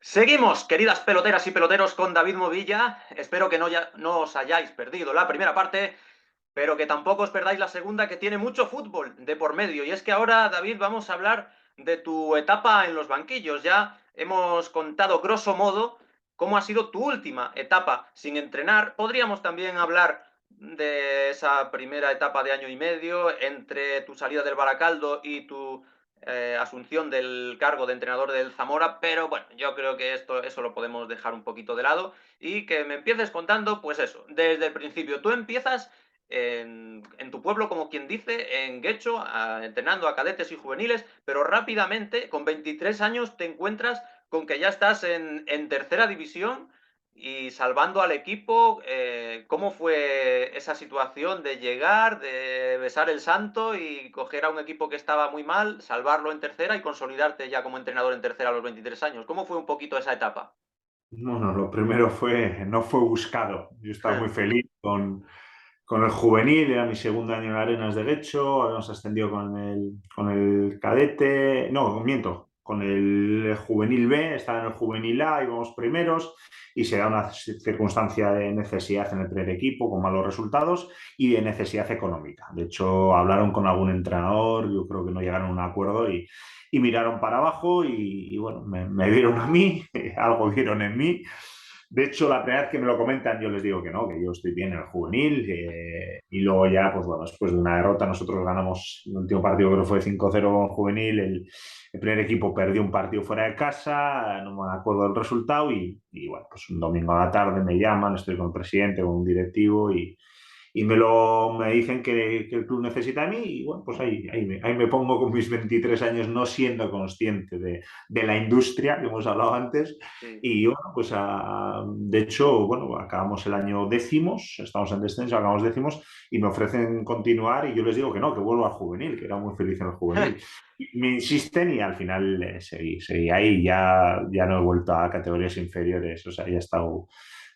Seguimos, queridas peloteras y peloteros, con David Movilla. Espero que no os hayáis perdido la primera parte, pero que tampoco os perdáis la segunda, que tiene mucho fútbol de por medio. Y es que ahora, David, vamos a hablar de tu etapa en los banquillos. Ya hemos contado, grosso modo, cómo ha sido tu última etapa sin entrenar. Podríamos también hablar de esa primera etapa de año y medio entre tu salida del Baracaldo y tu asunción del cargo de entrenador del Zamora, pero bueno, yo creo que eso lo podemos dejar un poquito de lado y que me empieces contando, pues eso, desde el principio. Tú empiezas en tu pueblo, como quien dice, en Guecho, entrenando a cadetes y juveniles, pero rápidamente, con 23 años, te encuentras con que ya estás en tercera división y salvando al equipo. ¿Cómo fue esa situación de llegar, de besar el santo y coger a un equipo que estaba muy mal, salvarlo en tercera y consolidarte ya como entrenador en tercera a los 23 años? ¿Cómo fue un poquito esa etapa? Bueno, lo primero no fue buscado. Yo estaba muy feliz con el juvenil, era mi segundo año en Arenas de Guecho, habíamos ascendido con el cadete, no, miento, con el juvenil B, estaba en el juvenil A, íbamos primeros y se da una circunstancia de necesidad en el primer equipo con malos resultados y de necesidad económica. De hecho, hablaron con algún entrenador, yo creo que no llegaron a un acuerdo y miraron para abajo y bueno, me vieron a mí, algo vieron en mí. De hecho, la primera vez que me lo comentan, yo les digo que no, que yo estoy bien en el juvenil. Y luego ya, pues bueno, después de una derrota, nosotros ganamos el último partido, creo que fue 5-0 con juvenil. El primer equipo perdió un partido fuera de casa, no me acuerdo del resultado. Y bueno, pues un domingo a la tarde me llaman, estoy con el presidente, con un directivo y me dicen que el club necesita de mí y bueno, pues ahí me pongo con mis 23 años no siendo consciente de la industria que hemos hablado antes Sí. y bueno, pues de hecho, bueno, acabamos el año décimos, estamos en descenso, acabamos décimos y me ofrecen continuar y yo les digo que no, que vuelvo al juvenil, que era muy feliz en el juvenil. Y me insisten y al final seguí ahí, ya no he vuelto a categorías inferiores, o sea, ya he estado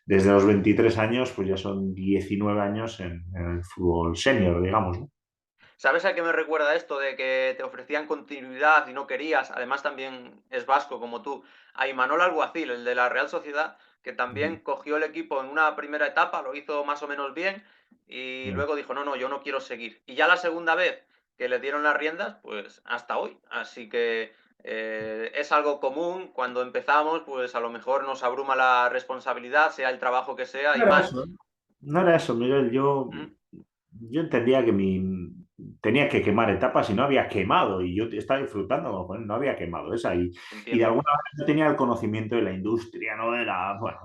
desde los 23 años, pues ya son 19 años en el fútbol senior, digamos, ¿no? ¿Sabes a qué me recuerda esto de que te ofrecían continuidad y no querías? Además también es vasco como tú. A Imanol Alguacil, el de la Real Sociedad, que también cogió el equipo en una primera etapa, lo hizo más o menos bien y luego dijo, no, no, yo no quiero seguir. Y ya la segunda vez que le dieron las riendas, pues hasta hoy. Así que es algo común. Cuando empezamos, pues a lo mejor nos abruma la responsabilidad, sea el trabajo que sea, No y era más. eso, ¿eh? No era eso, Miguel. ¿Mm? Yo entendía que tenía que quemar etapas y no había quemado, y yo estaba disfrutando, bueno, no había quemado esa, y de Entiendo. alguna manera no tenía el conocimiento de la industria, no era, bueno,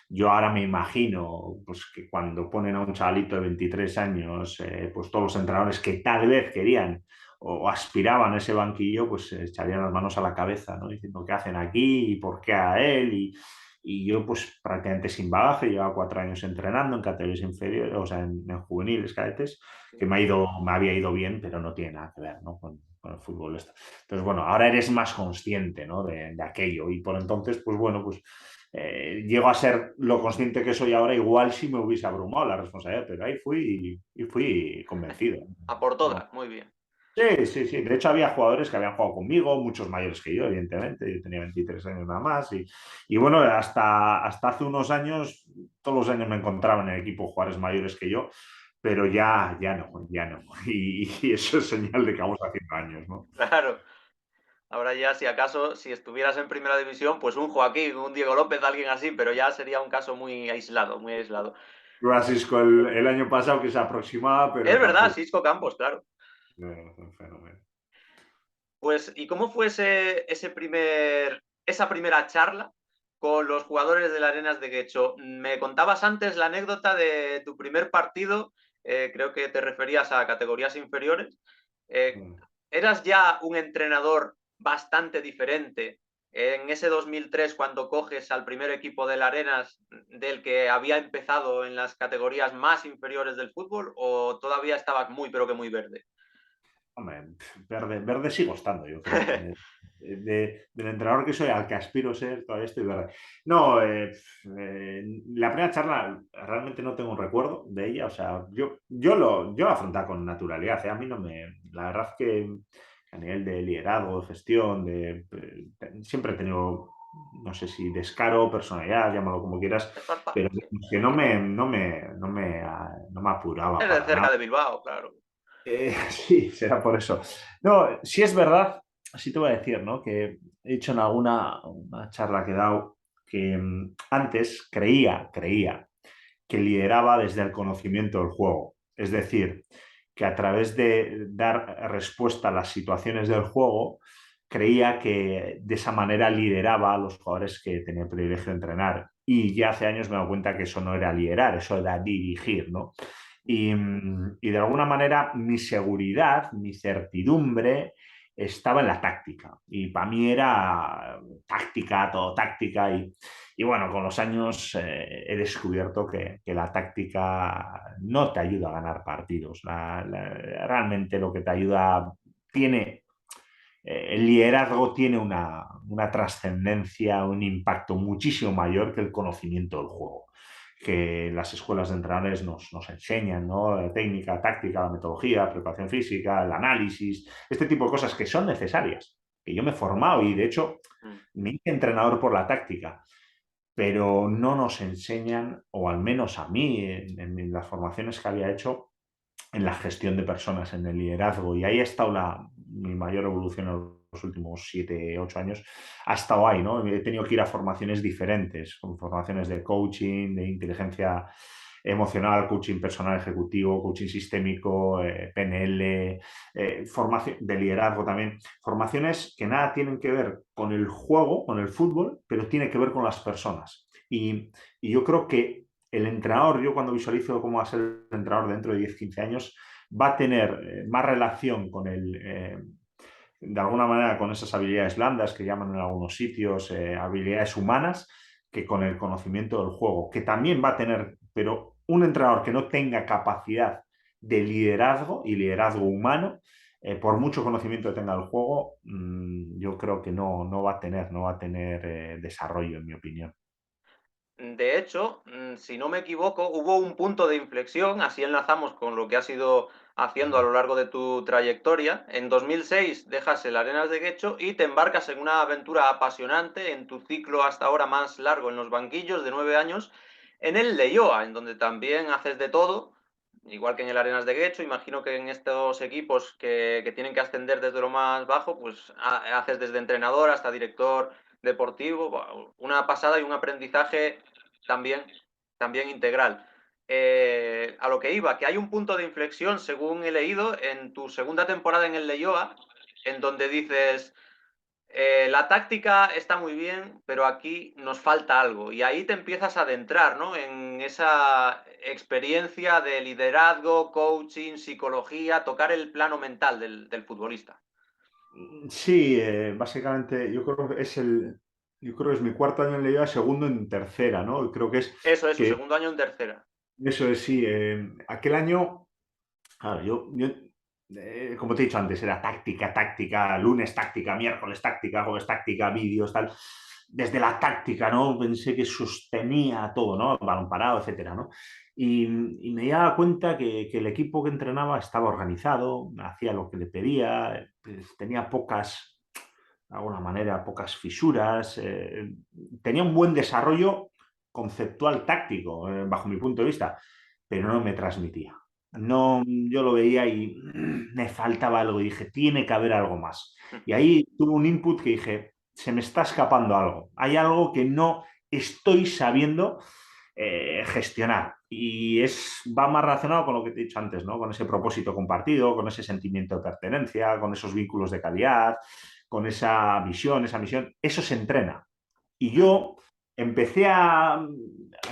yo ahora me imagino pues, que cuando ponen a un chavalito de 23 años, pues todos los entrenadores que tal vez querían o aspiraban a ese banquillo, pues se echarían las manos a la cabeza, ¿no? Diciendo qué hacen aquí y por qué a él, y yo, pues prácticamente sin bagaje, llevaba 4 años entrenando en categorías inferiores, o sea, en juveniles, cadetes, que me había ido bien, pero no tiene nada que ver, ¿no? Con el fútbol. Entonces, bueno, ahora eres más consciente, ¿no? De aquello. Y por entonces, pues bueno, pues llego a ser lo consciente que soy ahora, igual si me hubiese abrumado la responsabilidad, pero ahí fui y fui convencido. A por No, todas, muy bien. sí, sí, sí. De hecho, había jugadores que habían jugado conmigo, muchos mayores que yo, evidentemente. Yo tenía 23 años nada más. Y bueno, hasta hace unos años, todos los años me encontraba en el equipo jugadores mayores que yo, pero ya no, ya no. Y eso es señal de que vamos haciendo años, ¿no? Claro. Ahora ya, si acaso, si estuvieras en primera división, pues un Joaquín, un Diego López, alguien así, pero ya sería un caso muy aislado, muy aislado. Francisco el año pasado que se aproximaba, pero Es verdad, tampoco. Sisco Campos, claro. Un fenómeno. Pues, ¿y cómo fue esa primera charla con los jugadores de las Arenas de Guecho? Me contabas antes la anécdota de tu primer partido, creo que te referías a categorías inferiores. Eh, ¿Eras ya un entrenador bastante diferente en ese 2003 cuando coges al primer equipo de las Arenas del que había empezado en las categorías más inferiores del fútbol o todavía estabas muy, pero que muy verde? Hombre, verde sigo estando, yo creo. Del entrenador que soy, al que aspiro a ser, todavía estoy verde. No, la primera charla realmente no tengo un recuerdo de ella. O sea, yo lo afrontaba con naturalidad. A mí no me. La verdad es que a nivel de liderazgo, de gestión, siempre he tenido no sé si descaro, personalidad, llámalo como quieras, pero Sí. que no me apuraba Es de para nada. cerca de Bilbao, claro. Sí, será por eso. No, sí es verdad, sí te voy a decir, ¿no? Que he dicho en alguna una charla que he dado que antes creía que lideraba desde el conocimiento del juego. Es decir, que a través de dar respuesta a las situaciones del juego, creía que de esa manera lideraba a los jugadores que tenía el privilegio de entrenar. Y ya hace años me he dado cuenta que eso no era liderar, eso era dirigir, ¿no? Y de alguna manera mi seguridad, mi certidumbre estaba en la táctica. Y para mí era táctica, todo táctica. Y bueno, con los años he descubierto que la táctica no te ayuda a ganar partidos. Realmente lo que te ayuda tiene el liderazgo tiene una trascendencia, un impacto muchísimo mayor que el conocimiento del juego, que las escuelas de entrenadores nos enseñan, ¿no? La técnica, táctica, la metodología, la preparación física, el análisis, este tipo de cosas que son necesarias, que yo me he formado y de hecho Mm. me hice entrenador por la táctica, pero no nos enseñan, o al menos a mí, en las formaciones que había hecho, en la gestión de personas, en el liderazgo. Y ahí ha estado mi mayor evolución en los últimos 7, 8 años. Ha estado ahí, ¿no? He tenido que ir a formaciones diferentes, con formaciones de coaching, de inteligencia emocional, coaching personal ejecutivo, coaching sistémico, PNL, formación de liderazgo también. Formaciones que nada tienen que ver con el juego, con el fútbol, pero tiene que ver con las personas. Y yo creo que el entrenador, yo cuando visualizo cómo va a ser el entrenador dentro de 10, 15 años, va a tener más relación con de alguna manera con esas habilidades blandas que llaman en algunos sitios, habilidades humanas, que con el conocimiento del juego, que también va a tener, pero un entrenador que no tenga capacidad de liderazgo y liderazgo humano, por mucho conocimiento que tenga del juego, yo creo que no va a tener desarrollo, en mi opinión. De hecho, si no me equivoco, hubo un punto de inflexión, así enlazamos con lo que has ido haciendo a lo largo de tu trayectoria. En 2006 dejas el Arenas de Guecho y te embarcas en una aventura apasionante en tu ciclo hasta ahora más largo en los banquillos de 9 años, en el Leioa, en donde también haces de todo, igual que en el Arenas de Guecho. Imagino que en estos equipos que tienen que ascender desde lo más bajo, pues haces desde entrenador hasta director deportivo. Buah, una pasada y un aprendizaje también, también integral. A lo que iba, que hay un punto de inflexión, según he leído, en tu segunda temporada en el Leioa, en donde dices, la táctica está muy bien, pero aquí nos falta algo. Y ahí te empiezas a adentrar, ¿no? En esa experiencia de liderazgo, coaching, psicología, tocar el plano mental del futbolista. Sí, básicamente yo creo que es mi cuarto año en Liga, segundo en tercera, ¿no? Y creo que es Eso es, su que segundo año en tercera. eso es, sí, aquel año, claro, como te he dicho antes, era táctica, táctica, lunes táctica, miércoles táctica, jueves táctica, vídeos, tal. Desde la táctica, ¿no? Pensé que sostenía todo, ¿no? Balón parado, etcétera, ¿no? Y me daba cuenta que el equipo que entrenaba estaba organizado, hacía lo que le pedía, pues, tenía de alguna manera, pocas fisuras, tenía un buen desarrollo conceptual táctico, bajo mi punto de vista, pero no me transmitía. No, yo lo veía y me faltaba algo y dije, tiene que haber algo más. Y ahí tuve un input que dije, se me está escapando algo. Hay algo que no estoy sabiendo gestionar. Va más relacionado con lo que te he dicho antes, ¿no? Con ese propósito compartido, con ese sentimiento de pertenencia, con esos vínculos de calidad, con esa visión, esa misión. Eso se entrena. Y yo empecé a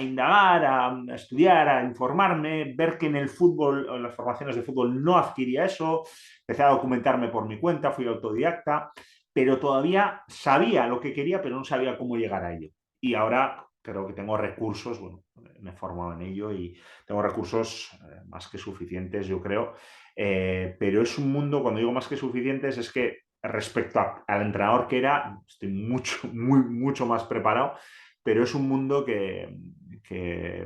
indagar, a estudiar, a informarme, ver que en el fútbol, en las formaciones de fútbol no adquiría eso, empecé a documentarme por mi cuenta, fui autodidacta, pero todavía sabía lo que quería, pero no sabía cómo llegar a ello. Y ahora creo que tengo recursos, bueno, me he formado en ello y tengo recursos más que suficientes, yo creo. Pero es un mundo, cuando digo más que suficientes, es que respecto al entrenador que era, estoy mucho más preparado, pero es un mundo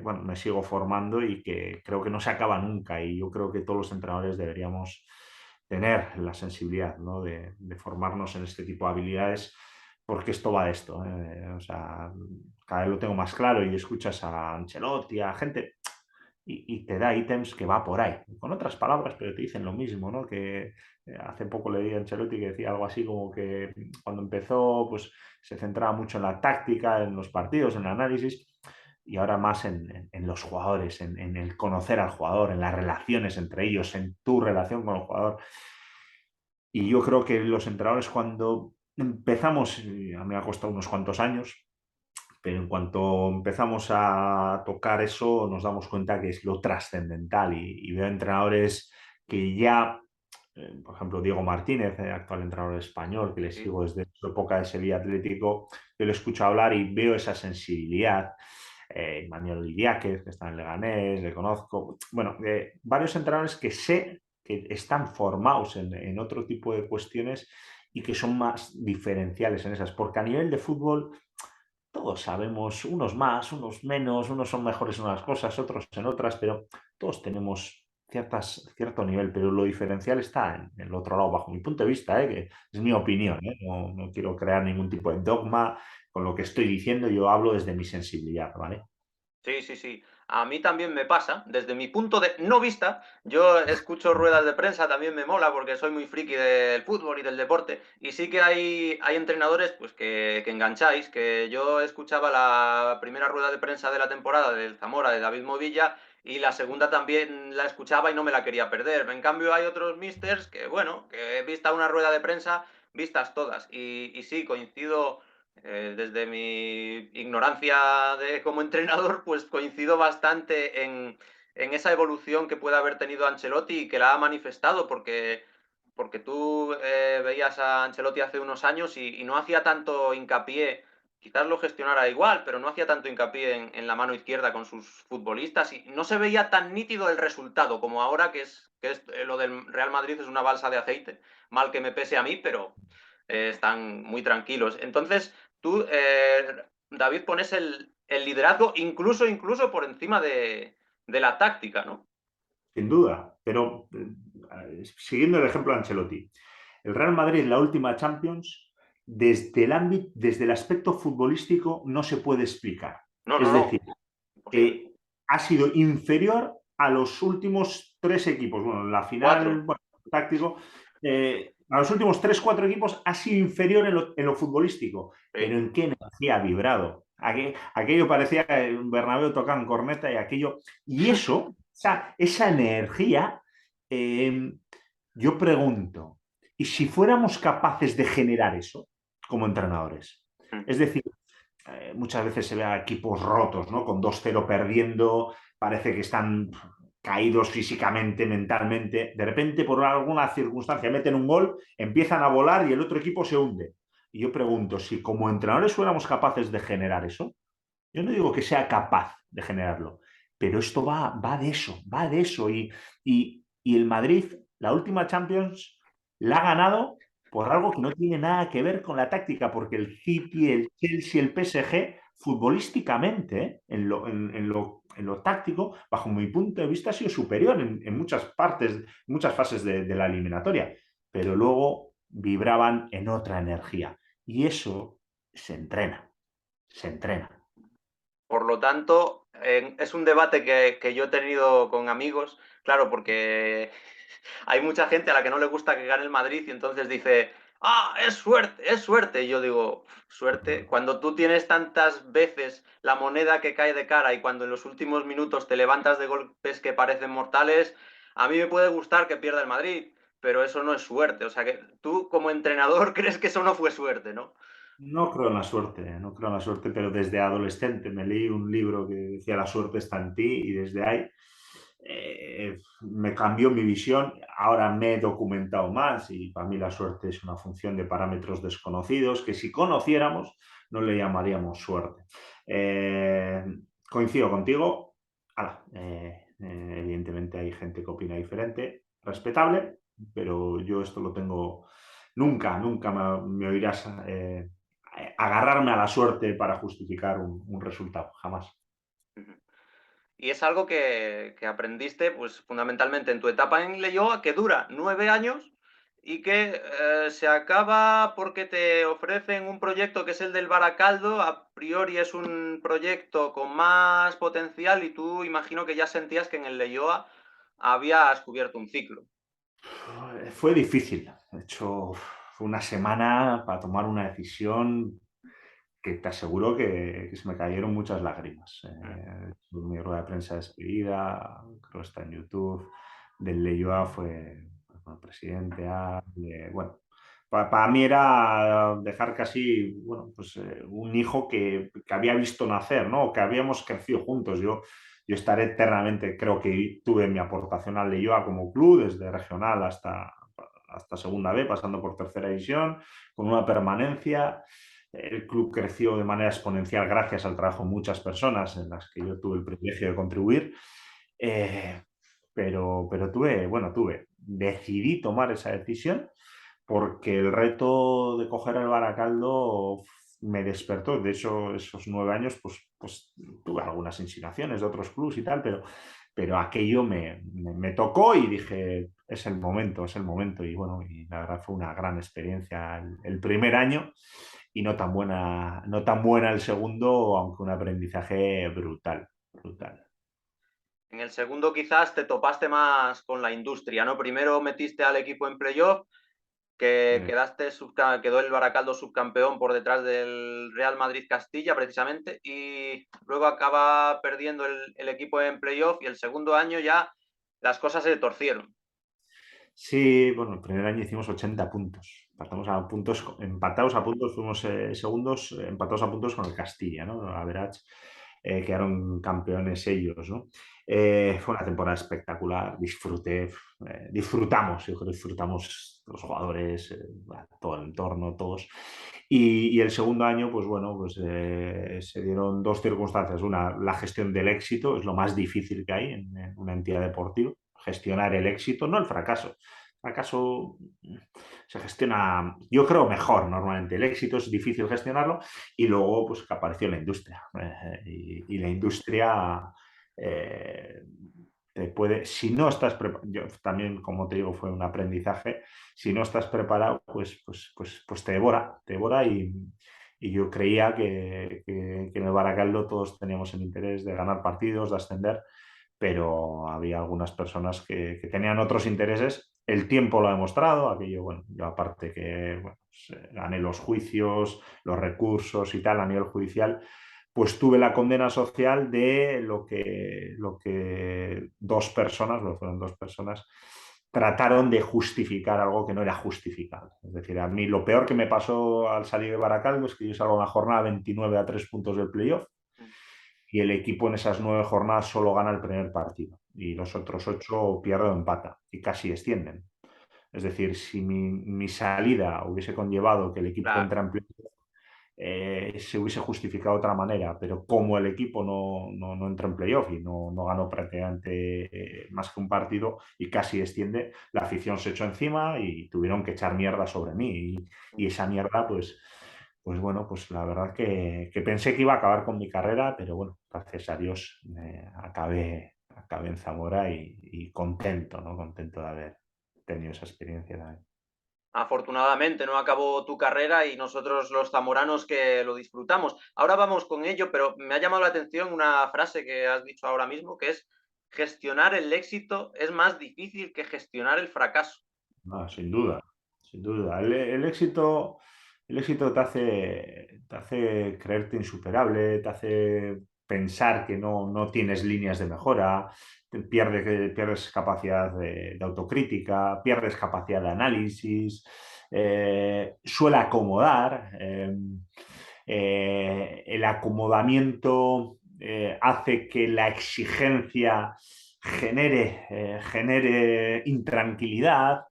bueno, me sigo formando y que creo que no se acaba nunca. Y yo creo que todos los entrenadores deberíamos tener la sensibilidad, ¿no? de formarnos en este tipo de habilidades porque esto va de esto. O sea, cada vez lo tengo más claro y escuchas a Ancelotti, a gente, y te da ítems que va por ahí, con otras palabras, pero te dicen lo mismo, ¿no? Que hace poco leí a Ancelotti que decía algo así como que cuando empezó, pues se centraba mucho en la táctica, en los partidos, en el análisis, y ahora más en los jugadores, en el conocer al jugador, en las relaciones entre ellos, en tu relación con el jugador. Y yo creo que los entrenadores cuando empezamos, y a mí me ha costado unos cuantos años, pero en cuanto empezamos a tocar eso, nos damos cuenta que es lo trascendental y veo entrenadores que ya, por ejemplo, Diego Martínez, actual entrenador español, que le Sí. sigo desde su época de Sevilla Atlético, yo le escucho hablar y veo esa sensibilidad. Manuel Idiáquez, que está en Leganés, le conozco. Bueno, varios entrenadores que sé que están formados en otro tipo de cuestiones y que son más diferenciales en esas, porque a nivel de fútbol todos sabemos, unos más, unos menos, unos son mejores en unas cosas, otros en otras, pero todos tenemos cierto nivel, pero lo diferencial está en el otro lado, bajo mi punto de vista, que es mi opinión, no, no quiero crear ningún tipo de dogma con lo que estoy diciendo, yo hablo desde mi sensibilidad, ¿vale? Sí, sí, sí. A mí también me pasa, desde mi punto de no vista, yo escucho ruedas de prensa, también me mola porque soy muy friki del fútbol y del deporte. Y sí que hay entrenadores pues que engancháis, que yo escuchaba la primera rueda de prensa de la temporada del Zamora, de David Movilla, y la segunda también la escuchaba y no me la quería perder. En cambio hay otros misters que, bueno, que vista una rueda de prensa, vistas todas. Y sí, coincido desde mi ignorancia como entrenador, pues coincido bastante en esa evolución que puede haber tenido Ancelotti y que la ha manifestado, porque tú veías a Ancelotti hace unos años y no hacía tanto hincapié, quizás lo gestionara igual, pero no hacía tanto hincapié en la mano izquierda con sus futbolistas y no se veía tan nítido el resultado como ahora, que es lo del Real Madrid es una balsa de aceite, mal que me pese a mí, pero están muy tranquilos. Entonces, tú, David, pones el liderazgo incluso por encima de la táctica, ¿no? Sin duda, pero siguiendo el ejemplo de Ancelotti, el Real Madrid en la última Champions, desde el ámbito, desde el aspecto futbolístico, no se puede explicar. No, no, Es no, decir, imposible. ha sido inferior a los últimos tres equipos. Bueno, en la final, Cuatro. bueno, táctico, a los últimos tres, cuatro equipos ha sido inferior en lo futbolístico. Pero Sí. ¿en qué energía ha vibrado? Aquello parecía que un Bernabéu tocaba corneta y aquello. Y eso, esa energía, eh, yo pregunto, ¿y si fuéramos capaces de generar eso como entrenadores? Es decir, muchas veces se ve a equipos rotos, ¿no? Con 2-0 perdiendo, parece que están caídos físicamente, mentalmente. De repente, por alguna circunstancia, meten un gol, empiezan a volar y el otro equipo se hunde. Y yo pregunto, si como entrenadores fuéramos capaces de generar eso, yo no digo que sea capaz de generarlo, pero esto va de eso, va de eso. Y el Madrid, la última Champions, la ha ganado por algo que no tiene nada que ver con la táctica, porque el City, el Chelsea, el PSG, futbolísticamente, en lo táctico, bajo mi punto de vista, ha sido superior en muchas partes, muchas fases de la eliminatoria, pero luego vibraban en otra energía. Y eso se entrena, se entrena. Por lo tanto, es un debate que yo he tenido con amigos, claro, porque hay mucha gente a la que no le gusta que gane el Madrid y entonces dice, ah, es suerte, es suerte. Y yo digo, suerte, cuando tú tienes tantas veces la moneda que cae de cara y cuando en los últimos minutos te levantas de golpes que parecen mortales, a mí me puede gustar que pierda el Madrid, pero eso no es suerte. O sea que tú como entrenador crees que eso no fue suerte, ¿no? No creo en la suerte, no creo en la suerte, pero desde adolescente me leí un libro que decía La suerte está en ti y desde ahí me cambió mi visión. Ahora me he documentado más y para mí la suerte es una función de parámetros desconocidos que si conociéramos no le llamaríamos suerte. Eh, Coincido contigo. Ahora, evidentemente hay gente que opina diferente, respetable, pero yo esto lo tengo. Nunca me oirás agarrarme a la suerte para justificar un resultado, jamás. Y es algo que aprendiste, pues fundamentalmente en tu etapa en Leioa, que dura 9 años y que se acaba porque te ofrecen un proyecto que es el del Baracaldo. A priori es un proyecto con más potencial y tú imagino que ya sentías que en el Leioa habías cubierto un ciclo. Fue difícil. De hecho, fue una semana para tomar una decisión que te aseguro que se me cayeron muchas lágrimas. Mi rueda de prensa despedida, creo que está en YouTube, del Leioa fue bueno, presidente, bueno, para mí era dejar casi, bueno, pues un hijo que había visto nacer, ¿no? Que habíamos crecido juntos. Yo estaré eternamente, creo que tuve mi aportación al Leioa como club, desde regional hasta segunda B, pasando por tercera división, con una permanencia. El club creció de manera exponencial gracias al trabajo de muchas personas en las que yo tuve el privilegio de contribuir. Eh, pero decidí tomar esa decisión porque el reto de coger el Baracaldo me despertó. De hecho, esos 9 años, pues tuve algunas insinuaciones de otros clubes y tal, pero aquello me tocó y dije, es el momento, es el momento. Y bueno, y la verdad fue una gran experiencia el primer año y no tan buena el segundo, aunque un aprendizaje brutal, brutal. En el segundo quizás te topaste más con la industria, ¿no? Primero metiste al equipo en playoff, que quedó el Baracaldo subcampeón por detrás del Real Madrid Castilla, precisamente, y luego acaba perdiendo el equipo en playoff y el segundo año ya las cosas se torcieron. Sí, bueno, el primer año hicimos 80 puntos. Empatados a puntos, fuimos segundos, empatados a puntos con el Castilla, ¿no? Average, quedaron campeones ellos, ¿no? Fue una temporada espectacular, disfrutamos, yo creo que disfrutamos los jugadores, bueno, todo el entorno, todos. Y el segundo año, pues bueno, pues se dieron dos circunstancias. Una, la gestión del éxito, es lo más difícil que hay en una entidad deportiva, gestionar el éxito, no el fracaso. El fracaso se gestiona, yo creo, mejor normalmente. El éxito es difícil gestionarlo y luego pues que apareció la industria. Y la industria eh, te puede, si no estás preparado, yo también, como te digo, fue un aprendizaje, si no estás preparado, pues te devora y yo creía que en el Baracaldo todos teníamos el interés de ganar partidos, de ascender, pero había algunas personas que tenían otros intereses. El tiempo lo ha demostrado, aquello, bueno, yo aparte que bueno, pues, gané los juicios, los recursos y tal a nivel judicial, pues tuve la condena social de lo que dos personas, lo fueron dos personas, trataron de justificar algo que no era justificable. Es decir, a mí lo peor que me pasó al salir de Baracaldo es que yo salgo en la jornada 29 a 3 puntos del playoff y el equipo en esas 9 jornadas solo gana el primer partido y los otros 8 pierde o empata y casi descienden. Es decir, si mi salida hubiese conllevado que el equipo Claro. entra en playoff, se hubiese justificado de otra manera, pero como el equipo no entró en playoff y no ganó prácticamente más que un partido y casi desciende, la afición se echó encima y tuvieron que echar mierda sobre mí. Y esa mierda, pues bueno, pues la verdad que pensé que iba a acabar con mi carrera, pero bueno, gracias a Dios acabé en Zamora y contento, ¿no? Contento de haber tenido esa experiencia también. Afortunadamente no acabó tu carrera y nosotros los zamoranos que lo disfrutamos. Ahora vamos con ello, pero me ha llamado la atención una frase que has dicho ahora mismo, que es gestionar el éxito es más difícil que gestionar el fracaso. Ah, sin duda, sin duda. El éxito te hace creerte insuperable, te hace pensar que no tienes líneas de mejora, pierdes capacidad de autocrítica, pierdes capacidad de análisis, suele acomodar. El acomodamiento hace que la exigencia genere intranquilidad,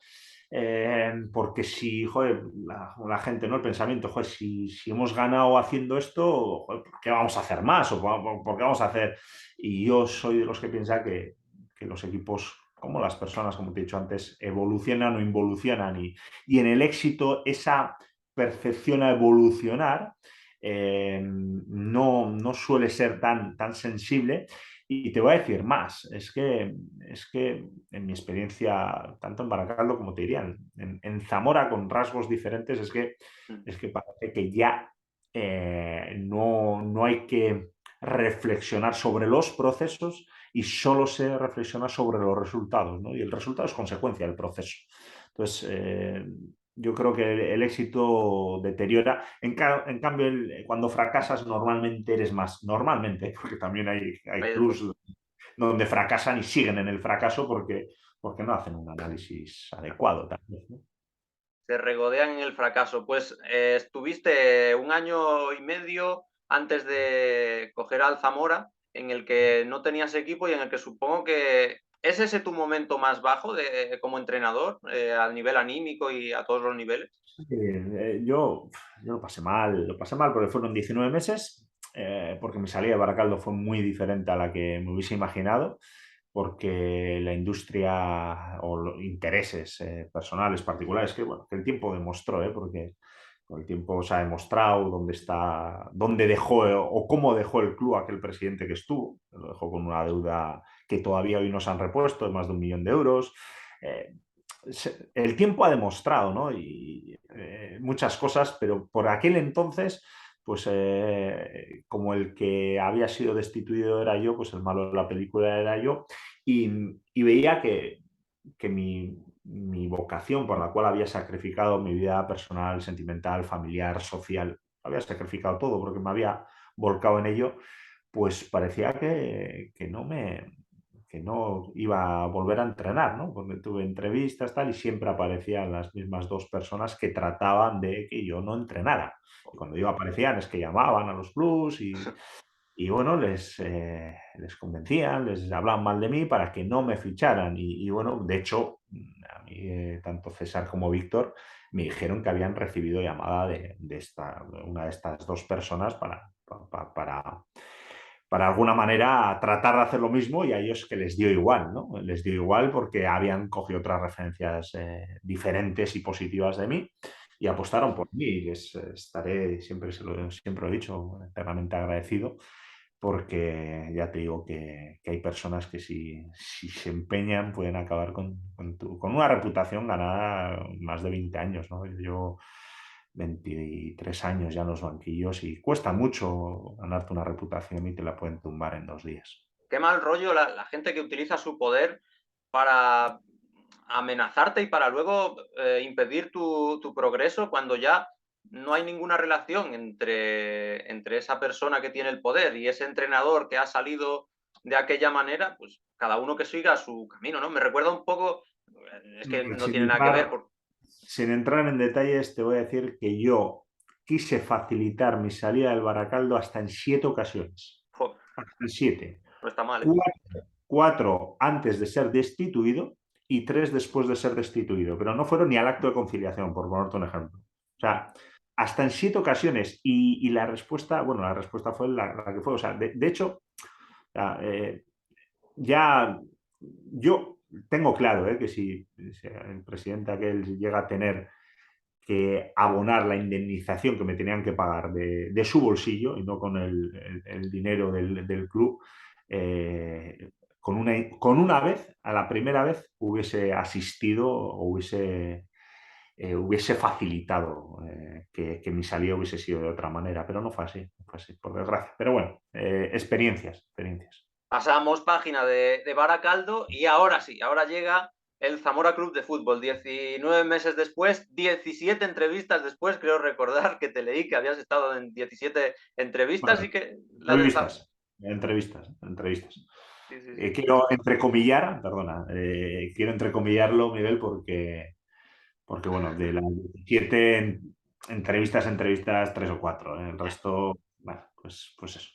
porque si, joder, la gente, ¿no? El pensamiento, joder, si hemos ganado haciendo esto, joder, ¿por qué vamos a hacer más? ¿O por qué vamos a hacer? Y yo soy de los que piensa que los equipos, como las personas, como te he dicho antes, evolucionan o involucionan y en el éxito esa percepción a evolucionar no suele ser tan sensible Y te voy a decir más, es que en mi experiencia, tanto en Baracaldo como te diría, en Zamora con rasgos diferentes, es que parece que ya no hay que reflexionar sobre los procesos y solo se reflexiona sobre los resultados, ¿no? Y el resultado es consecuencia del proceso. Entonces, yo creo que el éxito deteriora. En cambio, cuando fracasas normalmente eres más, normalmente, porque también hay Ahí después. clubs donde fracasan y siguen en el fracaso porque no hacen un análisis adecuado, tal vez, ¿no? Se regodean en el fracaso. Pues estuviste un año y medio antes de coger al Zamora, en el que no tenías equipo y en el que supongo que es ese tu momento más bajo como entrenador, a nivel anímico y a todos los niveles. Yo lo pasé mal porque fueron 19 meses, porque mi salida de Baracaldo fue muy diferente a la que me hubiese imaginado, porque la industria o los intereses personales, particulares, que, bueno, que el tiempo demostró, porque con el tiempo se ha demostrado dónde está, dónde dejó o cómo dejó el club aquel presidente que estuvo. Lo dejó con una deuda que todavía hoy no se han repuesto, de más de 1 millón de euros. Eh, el tiempo ha demostrado, ¿no? Y muchas cosas, pero por aquel entonces, pues como el que había sido destituido era yo, pues el malo de la película era yo, y veía que mi vocación por la cual había sacrificado mi vida personal, sentimental, familiar, social, había sacrificado todo porque me había volcado en ello, pues parecía que no iba a volver a entrenar, ¿no? Porque tuve entrevistas tal y siempre aparecían las mismas dos personas que trataban de que yo no entrenara. Y cuando digo aparecían es que llamaban a los clubs y bueno, les convencían, les hablaban mal de mí para que no me ficharan. Y bueno, de hecho, a mí, tanto César como Víctor me dijeron que habían recibido llamada de una de estas dos personas para alguna manera tratar de hacer lo mismo y a ellos que les dio igual, ¿no? Les dio igual porque habían cogido otras referencias diferentes y positivas de mí y apostaron por mí. Y estaré, siempre lo he dicho, eternamente agradecido porque ya te digo que hay personas que si se empeñan pueden acabar con una reputación ganada más de 20 años, ¿no? Yo 23 años ya en los banquillos y cuesta mucho ganarte una reputación y te la pueden tumbar en 2 días. Qué mal rollo la gente que utiliza su poder para amenazarte y para luego impedir tu progreso cuando ya no hay ninguna relación entre esa persona que tiene el poder y ese entrenador que ha salido de aquella manera, pues cada uno que siga su camino, ¿no? Me recuerda un poco, es que no Sin tiene nada que ver, entrar, sin entrar en detalles, te voy a decir que yo quise facilitar mi salida del Baracaldo hasta en 7 ocasiones. jo, Hasta en siete. no está mal, ¿eh? Cuatro antes de ser destituido y 3 después de ser destituido, pero no fueron ni al acto de conciliación, por ponerte un ejemplo. O sea, hasta en 7 ocasiones y la respuesta, bueno, la respuesta fue la que fue. O sea, de hecho, ya yo tengo claro que si el presidente aquel llega a tener que abonar la indemnización que me tenían que pagar de su bolsillo y no con el dinero del club, con una vez, a la primera vez, hubiese asistido o hubiese facilitado que mi salida hubiese sido de otra manera, pero no fue así, por desgracia. Pero bueno, experiencias. Pasamos página de Baracaldo y ahora sí, ahora llega el Zamora Club de Fútbol. 19 meses después, 17 entrevistas después, creo recordar que te leí que habías estado en 17 entrevistas Bueno, y que la del entrevistas. Sí, sí, sí. Quiero entrecomillar, perdona, quiero entrecomillarlo, Miguel, porque bueno, de las 17 entrevistas, 3 o 4. El resto, bueno, pues eso.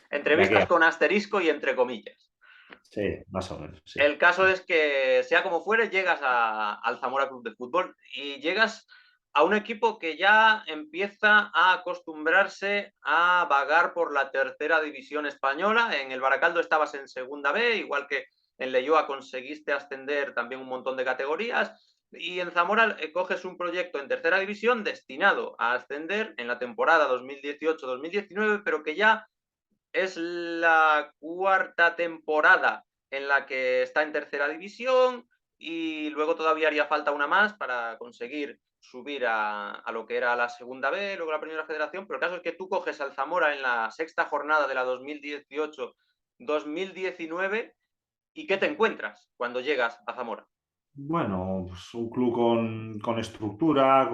De Entrevistas aquella. con asterisco y entre comillas. Sí, más o menos, sí. El caso es que, sea como fuere, llegas al Zamora Club de Fútbol y llegas a un equipo que ya empieza a acostumbrarse a vagar por la tercera división española. En el Baracaldo estabas en segunda B, igual que en Leioa conseguiste ascender también un montón de categorías. Y en Zamora coges un proyecto en tercera división destinado a ascender en la temporada 2018-2019, pero que ya es la cuarta temporada en la que está en tercera división y luego todavía haría falta una más para conseguir subir a lo que era la segunda B, luego la primera federación, pero el caso es que tú coges al Zamora en la sexta jornada de la 2018-2019 y ¿qué te encuentras cuando llegas a Zamora? Bueno, pues un club con estructura,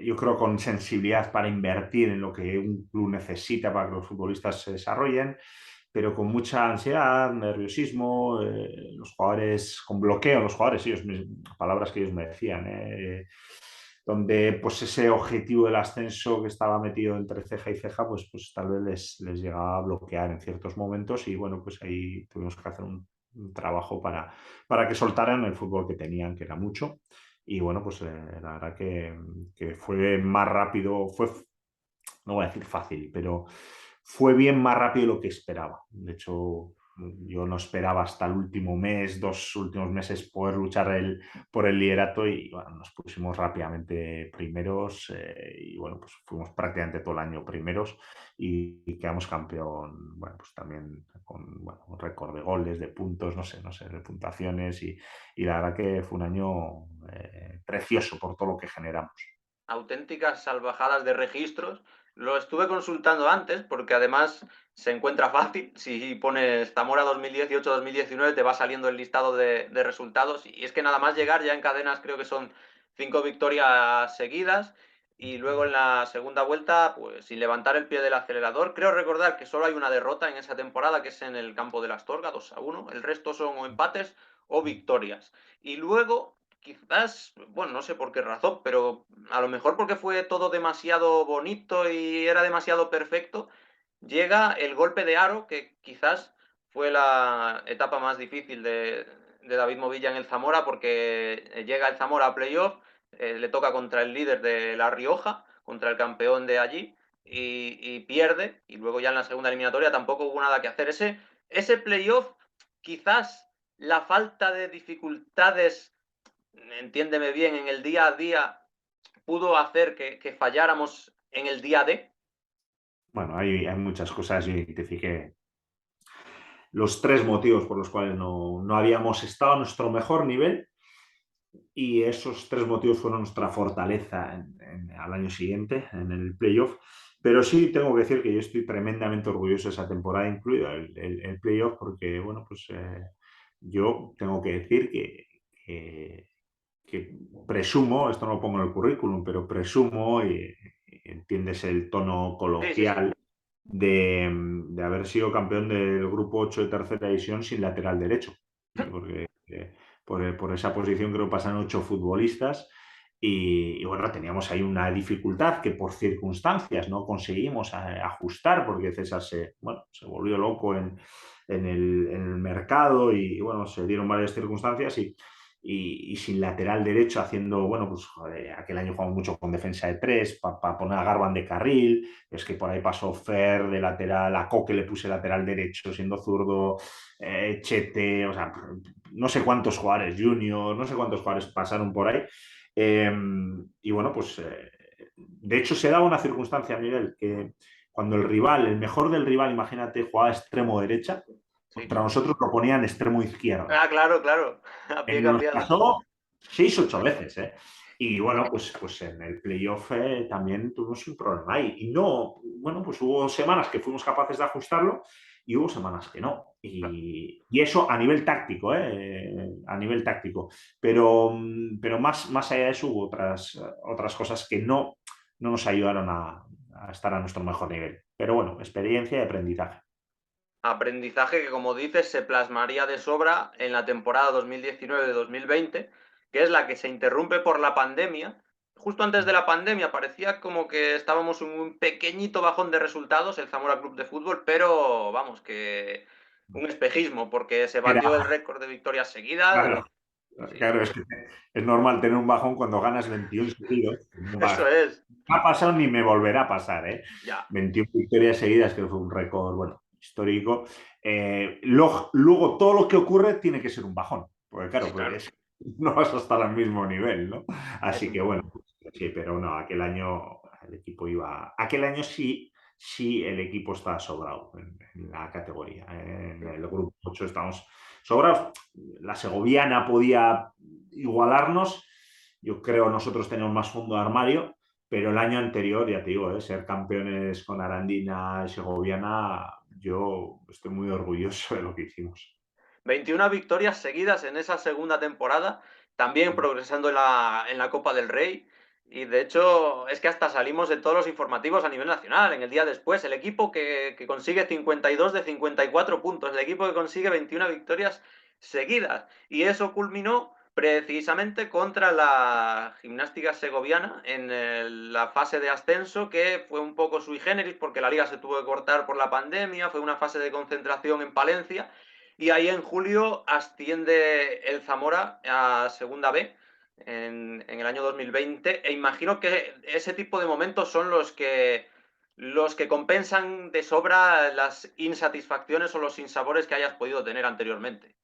yo creo con sensibilidad para invertir en lo que un club necesita para que los futbolistas se desarrollen, pero con mucha ansiedad, nerviosismo, los jugadores con bloqueo, los jugadores, palabras que ellos me decían, donde pues ese objetivo del ascenso que estaba metido entre ceja y ceja, pues tal vez les llegaba a bloquear en ciertos momentos y bueno, pues ahí tuvimos que hacer un trabajo para que soltaran el fútbol que tenían, que era mucho. Y bueno, pues la verdad que fue más rápido, no voy a decir fácil, pero fue bien más rápido de lo que esperaba. De hecho, yo no esperaba hasta el último mes, 2 últimos meses, poder luchar por el liderato y bueno, nos pusimos rápidamente primeros y bueno, pues fuimos prácticamente todo el año primeros y quedamos campeón, bueno, pues también con bueno, un récord de goles, de puntos, no sé, de puntuaciones y la verdad que fue un año precioso por todo lo que generamos. Auténticas salvajadas de registros. Lo estuve consultando antes porque además se encuentra fácil. Si pones Zamora 2018-2019 te va saliendo el listado de resultados y es que nada más llegar ya encadenas creo que son 5 victorias seguidas y luego en la segunda vuelta pues sin levantar el pie del acelerador. Creo recordar que solo hay una derrota en esa temporada que es en el campo de la Astorga 2-1. El resto son o empates o victorias. Y luego quizás, bueno, no sé por qué razón, pero a lo mejor porque fue todo demasiado bonito y era demasiado perfecto, llega el golpe de aro, que quizás fue la etapa más difícil de David Movilla en el Zamora, porque llega el Zamora a playoff, le toca contra el líder de La Rioja, contra el campeón de allí, y pierde, y luego ya en la segunda eliminatoria tampoco hubo nada que hacer. Ese playoff, quizás la falta de dificultades, entiéndeme bien, en el día a día pudo hacer que falláramos en el día D. Bueno, hay muchas cosas. Yo identifiqué los 3 motivos por los cuales no habíamos estado a nuestro mejor nivel y esos 3 motivos fueron nuestra fortaleza al año siguiente, en el playoff. Pero sí tengo que decir que yo estoy tremendamente orgulloso de esa temporada, incluido el playoff, porque bueno, pues yo tengo que decir que presumo, esto no lo pongo en el currículum, pero presumo y entiendes el tono Sí, sí, sí. coloquial de haber sido campeón del grupo 8 de tercera división sin lateral derecho. Porque por esa posición creo que pasan 8 futbolistas y bueno, teníamos ahí una dificultad que por circunstancias no conseguimos ajustar porque César bueno, se volvió loco en el mercado y bueno, se dieron varias circunstancias y sin lateral derecho haciendo, bueno, pues joder, aquel año jugamos mucho con defensa de 3 para poner a Garban de carril, es que por ahí pasó Fer de lateral, a Coque le puse lateral derecho siendo zurdo, Chete, o sea, no sé cuántos jugadores, Junior, no sé cuántos jugadores pasaron por ahí. Eh, y bueno, pues de hecho se daba una circunstancia, Miguel, que cuando el rival, el mejor del rival, imagínate, jugaba extremo derecha, Sí. contra nosotros lo ponían extremo izquierda. Ah, claro, claro. A pie Nos cambiado. pasó 6, 8 veces, ¿eh? Y bueno, pues en el playoff también tuvimos un problema ahí. Y no, bueno, pues hubo semanas que fuimos capaces de ajustarlo y hubo semanas que no. Y eso a nivel táctico, ¿eh? A nivel táctico. Pero más allá de eso hubo otras cosas que no nos ayudaron a estar a nuestro mejor nivel. Pero bueno, experiencia y aprendizaje. Aprendizaje que, como dices, se plasmaría de sobra en la temporada 2019-2020, que es la que se interrumpe por la pandemia. Justo antes de la pandemia parecía como que estábamos en un pequeñito bajón de resultados, el Zamora Club de Fútbol, pero vamos, que un espejismo, porque se Era, batió el récord de victorias seguidas. claro, Sí, claro, es que es normal tener un bajón cuando ganas 21 seguidos. No eso me es, ha pasado ni me volverá a pasar, ¿eh? ya. 21 victorias seguidas, que fue un récord, bueno, histórico. Luego, todo lo que ocurre tiene que ser un bajón, porque claro, Sí, claro. no vas a estar al mismo nivel, ¿no? Es Así un que bueno, pues, sí, pero no, aquel año el equipo iba. Aquel año sí sí el equipo está sobrado en la categoría. En el grupo 8 estamos sobrados. La segoviana podía igualarnos. Yo creo nosotros tenemos más fondo de armario, pero el año anterior, ya te digo, ser campeones con Arandina y Segoviana, yo estoy muy orgulloso de lo que hicimos. 21 victorias seguidas en esa segunda temporada, también progresando en la Copa del Rey. Y de hecho, es que hasta salimos en todos los informativos a nivel nacional. En el día después, el equipo que consigue 52 de 54 puntos, el equipo que consigue 21 victorias seguidas. Y eso culminó precisamente contra la Gimnástica Segoviana en la fase de ascenso, que fue un poco sui generis porque la liga se tuvo que cortar por la pandemia, fue una fase de concentración en Palencia. Y ahí en julio asciende el Zamora a Segunda B en el año 2020. E imagino que ese tipo de momentos son los que compensan de sobra las insatisfacciones o los sinsabores que hayas podido tener anteriormente.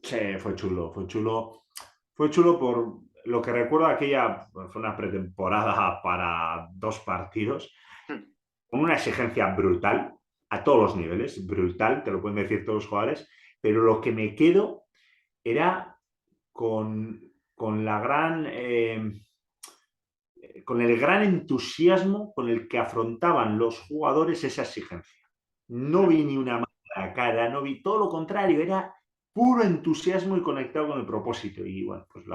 Sí, fue chulo, fue chulo. Fue chulo por lo que recuerdo aquella, fue una pretemporada para 2 partidos, con una exigencia brutal, a todos los niveles, brutal, te lo pueden decir todos los jugadores, pero lo que me quedo era con la gran, con el gran entusiasmo con el que afrontaban los jugadores esa exigencia. No vi ni una mala cara, no vi todo lo contrario, era puro entusiasmo y conectado con el propósito. Y bueno, pues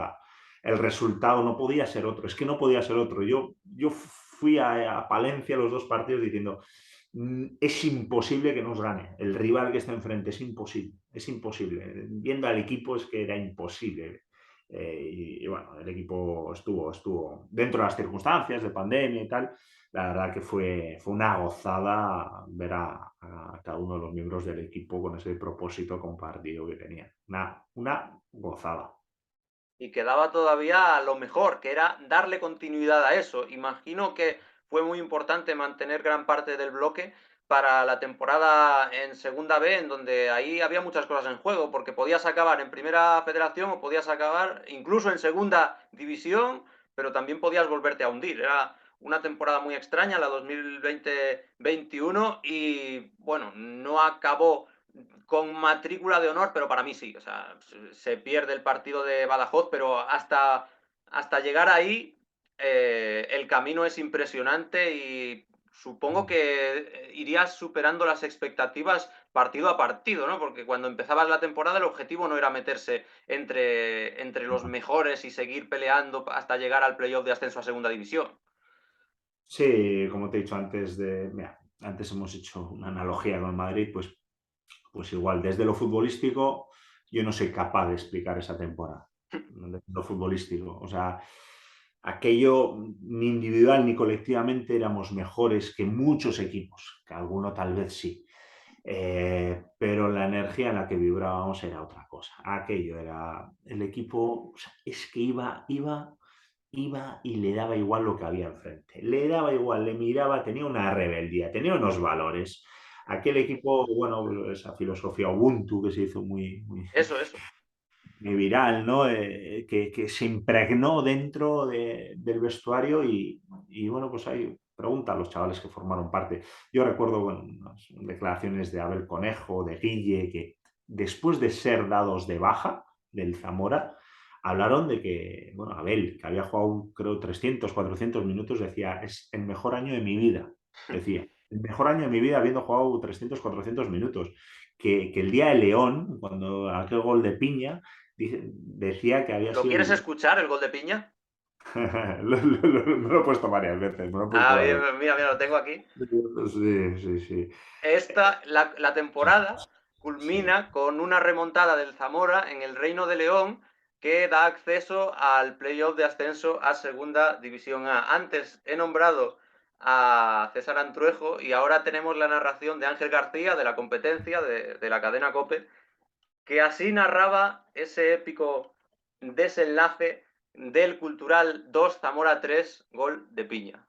el resultado no podía ser otro, es que no podía ser otro. Yo fui a Palencia los 2 partidos diciendo, es imposible que nos gane, el rival que está enfrente es imposible, es imposible. Viendo al equipo es que era imposible. Y bueno, el equipo estuvo dentro de las circunstancias de pandemia y tal. La verdad que fue una gozada ver a cada uno de los miembros del equipo con ese propósito compartido que tenían. Una gozada. Y quedaba todavía lo mejor, que era darle continuidad a eso. Imagino que fue muy importante mantener gran parte del bloque para la temporada en Segunda B, en donde ahí había muchas cosas en juego, porque podías acabar en Primera Federación o podías acabar incluso en Segunda División, pero también podías volverte a hundir. Era una temporada muy extraña, la 2020-21, y bueno, no acabó con matrícula de honor, pero para mí sí. O sea, se pierde el partido de Badajoz, pero hasta llegar ahí el camino es impresionante y supongo que irías superando las expectativas partido a partido, ¿no? Porque cuando empezabas la temporada el objetivo no era meterse entre los mejores y seguir peleando hasta llegar al playoff de ascenso a segunda división. Sí, como te he dicho antes mira, antes hemos hecho una analogía con Madrid, pues igual, desde lo futbolístico, yo no soy capaz de explicar esa temporada. Desde lo futbolístico. O sea, aquello ni individual ni colectivamente éramos mejores que muchos equipos, que alguno tal vez sí. Pero la energía en la que vibrábamos era otra cosa. Aquello era el equipo, o sea, es que iba y le daba igual lo que había enfrente. Le daba igual, le miraba, tenía una rebeldía, tenía unos valores. Aquel equipo, bueno, esa filosofía Ubuntu que se hizo Eso. muy viral, ¿no? Que se impregnó dentro del vestuario y, bueno, pues ahí pregunta a los chavales que formaron parte. Yo recuerdo, bueno, unas declaraciones de Abel Conejo, de Guille, que después de ser dados de baja del Zamora, hablaron de que, bueno, Abel, que había jugado, creo, 300, 400 minutos, decía, es el mejor año de mi vida, decía, el mejor año de mi vida habiendo jugado 300, 400 minutos. Que el día de León, cuando aquel gol de Piña, decía que había ¿Lo sido quieres escuchar, el gol de Piña? me lo he puesto varias veces, me lo he puesto Ah, varias mira, lo tengo aquí. veces. Sí, sí, sí. La temporada Sí. culmina con una remontada del Zamora en el Reino de León que da acceso al playoff de ascenso a Segunda División A. Antes he nombrado a César Antruejo y ahora tenemos la narración de Ángel García de la competencia de la cadena COPE, que así narraba ese épico desenlace del Cultural 2 Zamora 3, gol de Piña.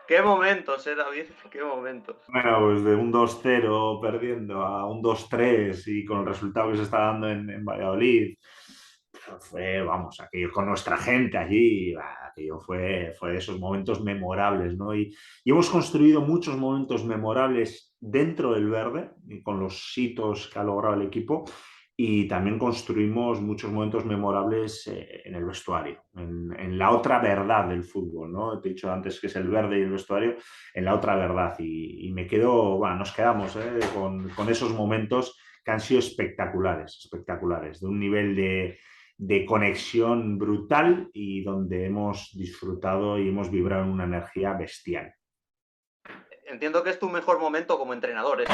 Qué momentos, David, qué momentos. Bueno, pues de un 2-0 perdiendo a un 2-3 y con el resultado que se está dando en Valladolid, fue, vamos, aquello con nuestra gente allí, aquello fue de esos momentos memorables, ¿no? Y hemos construido muchos momentos memorables dentro del verde, y con los hitos que ha logrado el equipo, y también construimos muchos momentos memorables en el vestuario, en la otra verdad del fútbol, ¿no? Te he dicho antes que es el verde y el vestuario, en la otra verdad. Y me quedo, bueno, nos quedamos con esos momentos que han sido espectaculares, espectaculares, de un nivel de conexión brutal y donde hemos disfrutado y hemos vibrado en una energía bestial. Entiendo que es tu mejor momento como entrenador ese.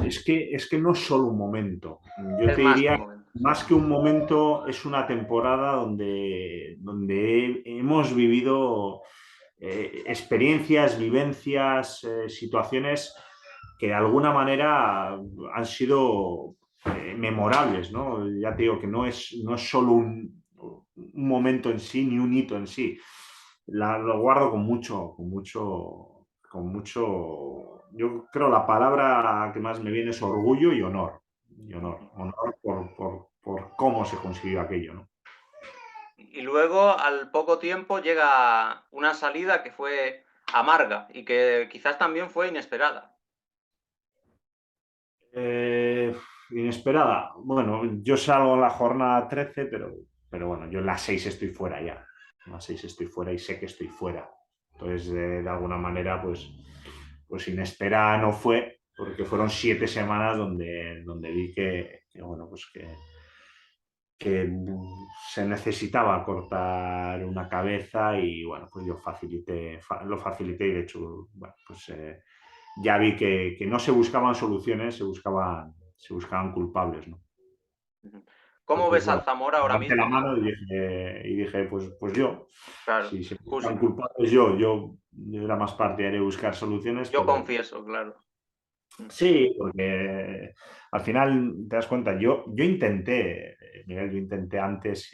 Es que no es solo un momento. Yo Es te más que diría, un momento, sí. más que un momento, es una temporada donde hemos vivido experiencias, vivencias, situaciones que de alguna manera han sido memorables, ¿no? Ya te digo que no es solo un momento en sí, ni un hito en sí. Lo guardo con mucho, yo creo la palabra que más me viene es orgullo y honor. Y honor por cómo se consiguió aquello, ¿no? Y luego, al poco tiempo, llega una salida que fue amarga y que quizás también fue inesperada. Eh, Inesperada. Bueno, yo salgo en la jornada 13, pero bueno, yo en la 6 estoy fuera ya. En la 6 estoy fuera y sé que estoy fuera. Entonces, de alguna manera, pues inesperada no fue, porque fueron 7 semanas donde vi bueno, pues que se necesitaba cortar una cabeza y bueno, pues yo lo facilité y de hecho, bueno, pues ya vi que no se buscaban soluciones, se buscaban culpables, ¿no? ¿Cómo Entonces, ves al bueno, Zamora ahora levanté la mismo? mano y dije, pues yo, Claro, si se pues buscan culpables, yo era más partidario de buscar soluciones, yo pero confieso, claro. sí, porque al final te das cuenta, yo intenté, Miguel, yo intenté antes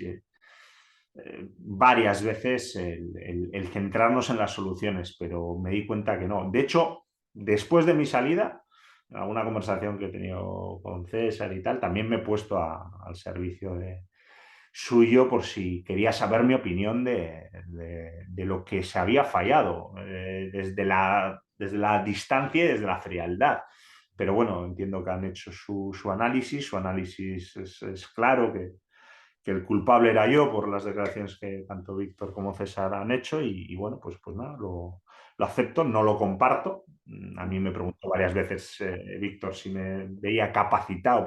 varias veces el centrarnos en las soluciones, pero me di cuenta que no. De hecho, después de mi salida, en alguna conversación que he tenido con César y tal, también me he puesto al servicio suyo por si quería saber mi opinión de lo que se había fallado desde la distancia y desde la frialdad. Pero bueno, entiendo que han hecho su análisis. Su análisis es claro que el culpable era yo por las declaraciones que tanto Víctor como César han hecho y bueno, pues nada, lo acepto, no lo comparto. A mí me preguntó varias veces Víctor si me veía capacitado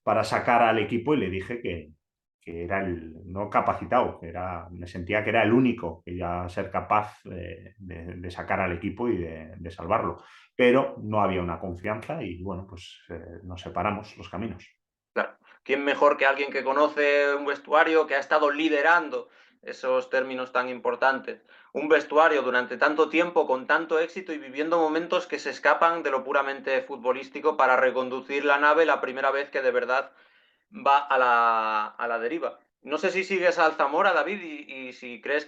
para sacar al equipo y le dije que era no capacitado, me sentía que era el único que iba a ser capaz de sacar al equipo y de salvarlo. Pero no había una confianza y bueno, pues nos separamos los caminos. Claro. ¿Quién mejor que alguien que conoce un vestuario, que ha estado liderando esos términos tan importantes? Un vestuario durante tanto tiempo, con tanto éxito y viviendo momentos que se escapan de lo puramente futbolístico para reconducir la nave la primera vez que de verdad va a la deriva. No sé si sigues al Zamora, David, y si crees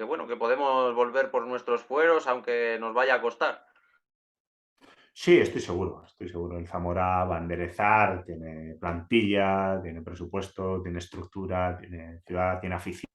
bueno, que podemos volver por nuestros fueros, aunque nos vaya a costar. Sí, estoy seguro, estoy seguro. El Zamora va a enderezar, tiene plantilla, tiene presupuesto, tiene estructura, tiene ciudad, tiene afición.